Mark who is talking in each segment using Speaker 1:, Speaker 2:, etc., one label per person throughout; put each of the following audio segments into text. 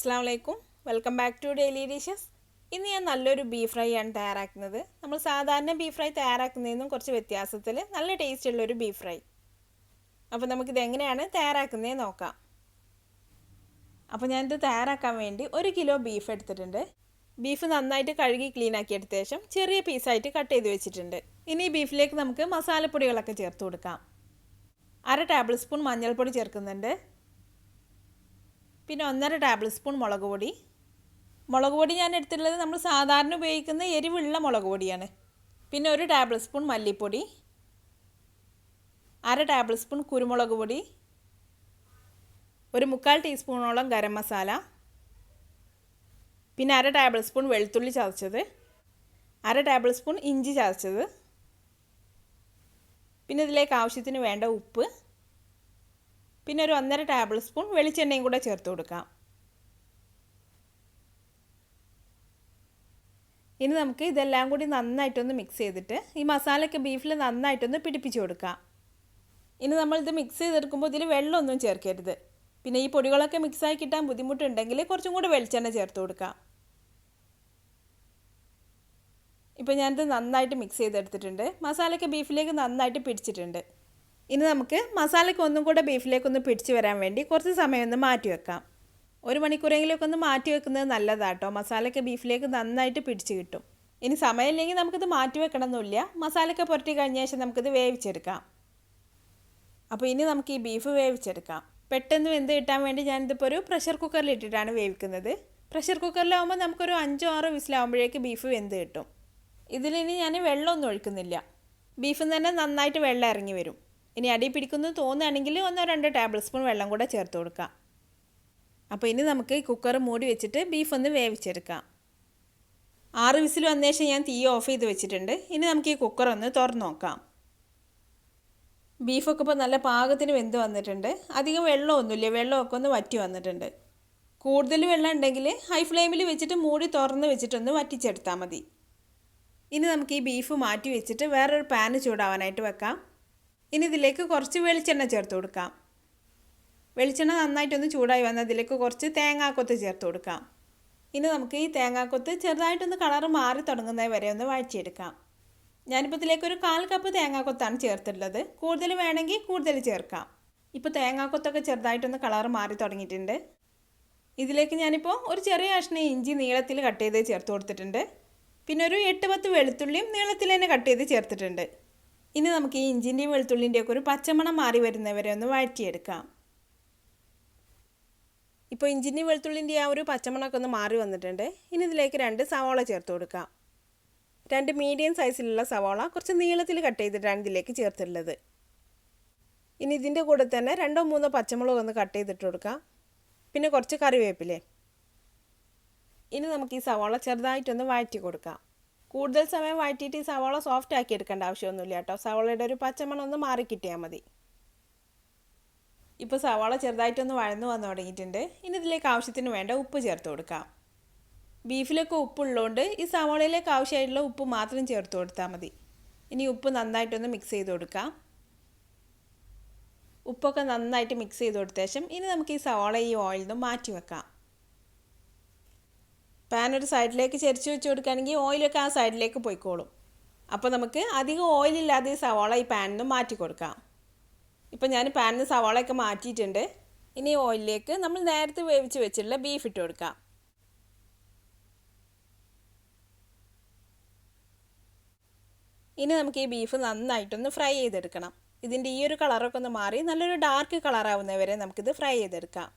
Speaker 1: Assalamu alaikum. Welcome back to Daily Dishes. ഇന്ന് ഞാൻ നല്ലൊരു ബീഫ് ഫ്രൈ ആണ് തയ്യാറാക്കുന്നത്. നമ്മൾ സാധാരണ ബീഫ് ഫ്രൈ തയ്യാറാക്കുന്നതിനും കുറച്ച് വ്യത്യാസത്തിൽ നല്ല ടേസ്റ്റ് ഉള്ള ഒരു ബീഫ് ഫ്രൈ. അപ്പോൾ നമുക്ക് ഇത് എങ്ങനെയാണ് തയ്യാറാക്കുന്നത് നോക്കാം. അപ്പോൾ ഞാൻ ഇത് തയ്യാറാക്കാൻ വേണ്ടി 1 കിലോ ബീഫ് എടുത്തിട്ടുണ്ട്. ബീഫ് നന്നായിട്ട് കഴുകി ക്ലീൻ ആക്കി എടുത്ത ശേഷം ചെറിയ പീസായിട്ട് കട്ട് ചെയ്ത് വെച്ചിട്ടുണ്ട്. ഇനി ഈ ബീഫിലേക്ക് നമുക്ക് മസാലപ്പൊടികളൊക്കെ ചേർത്ത് കൊടുക്കാം. 1/2 ടേബിൾ സ്പൂൺ മഞ്ഞൾപ്പൊടി ചേർക്കുന്നുണ്ട്. പിന്നെ 1.5 ടേബിൾ സ്പൂൺ മുളക് പൊടി. മുളക് പൊടി ഞാൻ എടുത്തിട്ടുള്ളത് നമ്മൾ സാധാരണ ഉപയോഗിക്കുന്ന എരിവുള്ള മുളക് പൊടിയാണ്. പിന്നെ 1 ടേബിൾ സ്പൂൺ മല്ലിപ്പൊടി, 1/2 ടേബിൾ സ്പൂൺ കുരുമുളക് പൊടി, 1/4 ടീസ്പൂണോളം ഗരം മസാല, പിന്നെ 1/2 ടേബിൾ സ്പൂൺ വെളുത്തുള്ളി ചതച്ചത്, 1/2 ടേബിൾ സ്പൂൺ ഇഞ്ചി ചതച്ചത്, പിന്നെ ഇതിലേക്ക് ആവശ്യത്തിന് വേണ്ട ഉപ്പ്, പിന്നെ 1.5 ടേബിൾ സ്പൂൺ വെളിച്ചെണ്ണയും കൂടെ ചേർത്ത് കൊടുക്കാം. ഇനി നമുക്ക് ഇതെല്ലാം കൂടി നന്നായിട്ടൊന്ന് മിക്സ് ചെയ്തിട്ട് ഈ മസാലയൊക്കെ ബീഫിൽ നന്നായിട്ടൊന്ന് പിടിപ്പിച്ച് കൊടുക്കാം. ഇനി നമ്മളിത് മിക്സ് ചെയ്തെടുക്കുമ്പോൾ ഇതിൽ വെള്ളമൊന്നും ചേർക്കരുത്. പിന്നെ ഈ പൊടികളൊക്കെ മിക്സായി കിട്ടാൻ ബുദ്ധിമുട്ടുണ്ടെങ്കിൽ കുറച്ചും കൂടി വെളിച്ചെണ്ണ ചേർത്ത് കൊടുക്കാം. ഇപ്പോൾ ഞാനിത് നന്നായിട്ട് മിക്സ് ചെയ്തെടുത്തിട്ടുണ്ട്. മസാലയൊക്കെ ബീഫിലേക്ക് നന്നായിട്ട് പിടിച്ചിട്ടുണ്ട്. ഇനി നമുക്ക് മസാലയ്ക്ക് ഒന്നും കൂടെ ബീഫിലേക്കൊന്ന് പിടിച്ച് വരാൻ വേണ്ടി കുറച്ച് സമയം ഒന്ന് മാറ്റി വെക്കാം. 1 മണിക്കൂറെങ്കിലൊക്കെ ഒന്ന് മാറ്റി വെക്കുന്നത് നല്ലതാട്ടോ. മസാലയ്ക്ക് ബീഫിലേക്ക് നന്നായിട്ട് പിടിച്ച് കിട്ടും. ഇനി സമയമില്ലെങ്കിൽ നമുക്കിത് മാറ്റി വെക്കണമെന്നില്ല. മസാലയൊക്കെ പുരട്ടി കഴിഞ്ഞ ശേഷം നമുക്കിത് വേവിച്ചെടുക്കാം. അപ്പോൾ ഇനി നമുക്ക് ഈ ബീഫ് വേവിച്ചെടുക്കാം. പെട്ടെന്ന് വെന്ത് കിട്ടാൻ വേണ്ടി ഞാനിതിപ്പോൾ ഒരു പ്രഷർ കുക്കറിൽ ഇട്ടിട്ടാണ് വേവിക്കുന്നത്. പ്രഷർ കുക്കറിലാവുമ്പോൾ നമുക്കൊരു 5-6 വിസിലാവുമ്പോഴേക്ക് ബീഫ് വെന്ത് കിട്ടും. ഇതിലിനി ഞാൻ വെള്ളമൊന്നും ഒഴിക്കുന്നില്ല. ബീഫിൽ നിന്ന് തന്നെ നന്നായിട്ട് വെള്ളം ഇറങ്ങി വരും. ഇനി അടി പിടിക്കുന്നു തോന്നുകയാണെങ്കിൽ 1-2 ടേബിൾ സ്പൂൺ വെള്ളം കൂടെ ചേർത്ത് കൊടുക്കാം. അപ്പോൾ ഇനി നമുക്ക് ഈ കുക്കർ മൂടി വെച്ചിട്ട് ബീഫ് ഒന്ന് വേവിച്ചെടുക്കാം. 6 വിസിൽ വന്ന ശേഷം ഞാൻ തീ ഓഫ് ചെയ്ത് വെച്ചിട്ടുണ്ട്. ഇനി നമുക്ക് ഈ കുക്കർ ഒന്ന് തുറന്ന് നോക്കാം. ബീഫൊക്കെ ഇപ്പോൾ നല്ല പാകത്തിന് വെന്ത് വന്നിട്ടുണ്ട്. അധികം വെള്ളമൊന്നുമില്ല, വെള്ളമൊക്കെ ഒന്ന് വറ്റി വന്നിട്ടുണ്ട്. കൂടുതൽ വെള്ളം ഉണ്ടെങ്കിൽ ഹൈ ഫ്ലെയിമിൽ വെച്ചിട്ട് മൂടി തുറന്ന് വെച്ചിട്ടൊന്ന് വറ്റിച്ചെടുത്താൽ മതി. ഇനി നമുക്ക് ഈ ബീഫ് മാറ്റി വെച്ചിട്ട് വേറൊരു പാന് ചൂടാവാനായിട്ട് വെക്കാം. ഇനി ഇതിലേക്ക് കുറച്ച് വെളിച്ചെണ്ണ ചേർത്ത് കൊടുക്കാം. വെളിച്ചെണ്ണ നന്നായിട്ടൊന്ന് ചൂടായി വന്നാൽ ഇതിലേക്ക് കുറച്ച് തേങ്ങാക്കൊത്ത് ചേർത്ത് കൊടുക്കാം. ഇനി നമുക്ക് ഈ തേങ്ങാക്കൊത്ത് ചെറുതായിട്ടൊന്ന് കളറ് മാറി തുടങ്ങുന്നത് വരെ ഒന്ന് വഴറ്റിയെടുക്കാം. ഞാനിപ്പോൾ ഇതിലേക്ക് ഒരു 1/4 കപ്പ് തേങ്ങാക്കൊത്താണ് ചേർത്തിട്ടുള്ളത്. കൂടുതൽ വേണമെങ്കിൽ കൂടുതൽ ചേർക്കാം. ഇപ്പോൾ തേങ്ങാക്കൊത്തൊക്കെ ചെറുതായിട്ടൊന്ന് കളറ് മാറി തുടങ്ങിയിട്ടുണ്ട്. ഇതിലേക്ക് ഞാനിപ്പോൾ ഒരു ചെറിയ കഷ്ണം ഇഞ്ചി നീളത്തിൽ കട്ട് ചെയ്ത് ചേർത്ത് കൊടുത്തിട്ടുണ്ട്. പിന്നെ ഒരു 8-10 വെളുത്തുള്ളിയും നീളത്തിൽ തന്നെ കട്ട് ചെയ്ത് ചേർത്തിട്ടുണ്ട്. ഇനി നമുക്ക് ഈ ഇഞ്ചിൻ്റെയും വെളുത്തുള്ളിൻ്റെയൊക്കെ ഒരു പച്ചമണം മാറി വരുന്നവരെ ഒന്ന് വഴറ്റിയെടുക്കാം. ഇപ്പോൾ ഇഞ്ചിൻ്റെയും വെളുത്തുള്ളിൻ്റെ ആ ഒരു പച്ചമണമൊക്കെ ഒന്ന് മാറി വന്നിട്ടുണ്ട്. ഇനി ഇതിലേക്ക് 2 സവാള ചേർത്ത് കൊടുക്കാം. 2 മീഡിയം സൈസിലുള്ള സവാള കുറച്ച് നീളത്തിൽ കട്ട് ചെയ്തിട്ടാണ് ഇതിലേക്ക് ചേർത്തിട്ടുള്ളത്. ഇനി ഇതിൻ്റെ കൂടെ തന്നെ 2-3 പച്ചമുളക് ഒന്ന് കട്ട് ചെയ്തിട്ട് കൊടുക്കാം. പിന്നെ കുറച്ച് കറിവേപ്പില. ഇനി നമുക്ക് ഈ സവാള ചെറുതായിട്ടൊന്ന് വഴറ്റി കൊടുക്കാം. കൂടുതൽ സമയം വഴറ്റിയിട്ട് ഈ സവാള സോഫ്റ്റ് ആക്കി എടുക്കേണ്ട ആവശ്യമൊന്നുമില്ല കേട്ടോ. സവാളയുടെ ഒരു പച്ചമണം ഒന്ന് മാറി കിട്ടിയാൽ മതി. ഇപ്പോൾ സവാള ചെറുതായിട്ടൊന്ന് വഴന്നു വന്നു തുടങ്ങിയിട്ടുണ്ട്. ഇനി ഇതിലേക്ക് ആവശ്യത്തിന് വേണ്ട ഉപ്പ് ചേർത്ത് കൊടുക്കാം. ബീഫിലൊക്കെ ഉപ്പുള്ളതുകൊണ്ട് ഈ സവാളയിലേക്ക് ആവശ്യമായിട്ടുള്ള ഉപ്പ് മാത്രം ചേർത്ത് കൊടുത്താൽ മതി. ഇനി ഉപ്പ് നന്നായിട്ടൊന്ന് മിക്സ് ചെയ്ത് കൊടുക്കാം. ഉപ്പൊക്കെ നന്നായിട്ട് മിക്സ് ചെയ്ത് കൊടുത്ത ശേഷം ഇനി നമുക്ക് ഈ സവാള ഈ ഓയിലിൽ നിന്ന് മാറ്റി വെക്കാം. പാൻ ഒരു സൈഡിലേക്ക് ചെരിച്ച് വെച്ച് കൊടുക്കുകയാണെങ്കിൽ ഓയിലൊക്കെ ആ സൈഡിലേക്ക് പോയിക്കോളും. അപ്പോൾ നമുക്ക് അധികം ഓയിലില്ലാതെ ഈ സവാള ഈ പാനിൽ നിന്ന് മാറ്റി കൊടുക്കാം. ഇപ്പോൾ ഞാൻ പാനിൽ നിന്ന് സവാളയൊക്കെ മാറ്റിയിട്ടുണ്ട്. ഇനി ഓയിലിലേക്ക് നമ്മൾ നേരത്തെ വേവിച്ച് വെച്ചിട്ടുള്ള ബീഫ് ഇട്ട് കൊടുക്കാം. ഇനി നമുക്ക് ഈ ബീഫ് നന്നായിട്ടൊന്ന് ഫ്രൈ ചെയ്തെടുക്കണം. ഇതിൻ്റെ ഈ ഒരു കളറൊക്കെ ഒന്ന് മാറി നല്ലൊരു ഡാർക്ക് കളറാവുന്നവരെ നമുക്കിത് ഫ്രൈ ചെയ്തെടുക്കാം.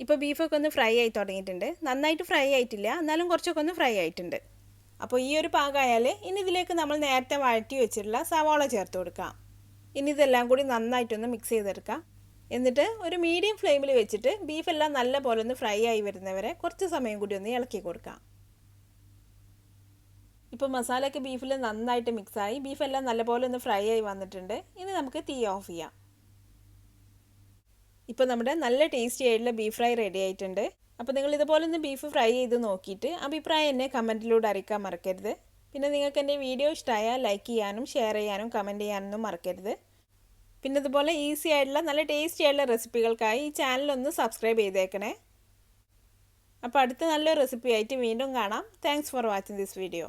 Speaker 1: ഇപ്പോൾ ബീഫൊക്കെ ഒന്ന് ഫ്രൈ ആയി തുടങ്ങിയിട്ടുണ്ട്. നന്നായിട്ട് ഫ്രൈ ആയിട്ടില്ല, എന്നാലും കുറച്ചൊക്കെ ഒന്ന് ഫ്രൈ ആയിട്ടുണ്ട്. അപ്പോൾ ഈ ഒരു പാകമായാൽ ഇനി ഇതിലേക്ക് നമ്മൾ നേരത്തെ വഴറ്റി വെച്ചിട്ടുള്ള സവാള ചേർത്ത് കൊടുക്കാം. ഇനി ഇതെല്ലാം കൂടി നന്നായിട്ടൊന്ന് മിക്സ് ചെയ്തെടുക്കാം. എന്നിട്ട് ഒരു മീഡിയം ഫ്ലെയിമിൽ വെച്ചിട്ട് ബീഫെല്ലാം നല്ല പോലെ ഒന്ന് ഫ്രൈ ആയി വരുന്നവരെ കുറച്ച് സമയം കൂടി ഒന്ന് ഇളക്കി കൊടുക്കാം. ഇപ്പോൾ മസാലയൊക്കെ ബീഫിൽ നന്നായിട്ട് മിക്സായി ബീഫെല്ലാം നല്ലപോലെ ഒന്ന് ഫ്രൈ ആയി വന്നിട്ടുണ്ട്. ഇനി നമുക്ക് തീ ഓഫ് ചെയ്യാം. ഇപ്പോൾ നമ്മുടെ നല്ല ടേസ്റ്റി ആയിട്ടുള്ള ബീഫ് ഫ്രൈ റെഡി ആയിട്ടുണ്ട്. അപ്പോൾ നിങ്ങൾ ഇതുപോലെ ഒന്ന് ബീഫ് ഫ്രൈ ചെയ്ത് നോക്കിയിട്ട് അഭിപ്രായം എന്നെ കമൻറ്റിലൂടെ അറിയിക്കാൻ മറക്കരുത്. പിന്നെ നിങ്ങൾക്ക് എൻ്റെ വീഡിയോ ഇഷ്ടമായാൽ ലൈക്ക് ചെയ്യാനും ഷെയർ ചെയ്യാനും കമൻറ്റ് ചെയ്യാനൊന്നും മറക്കരുത്. പിന്നെ ഇതുപോലെ ഈസി ആയിട്ടുള്ള നല്ല ടേസ്റ്റി ആയിട്ടുള്ള റെസിപ്പികൾക്കായി ഈ ചാനൽ ഒന്ന് സബ്സ്ക്രൈബ് ചെയ്തേക്കണേ. അപ്പോൾ അടുത്ത നല്ലൊരു റെസിപ്പി ആയിട്ട് വീണ്ടും കാണാം. Thanks for watching this video.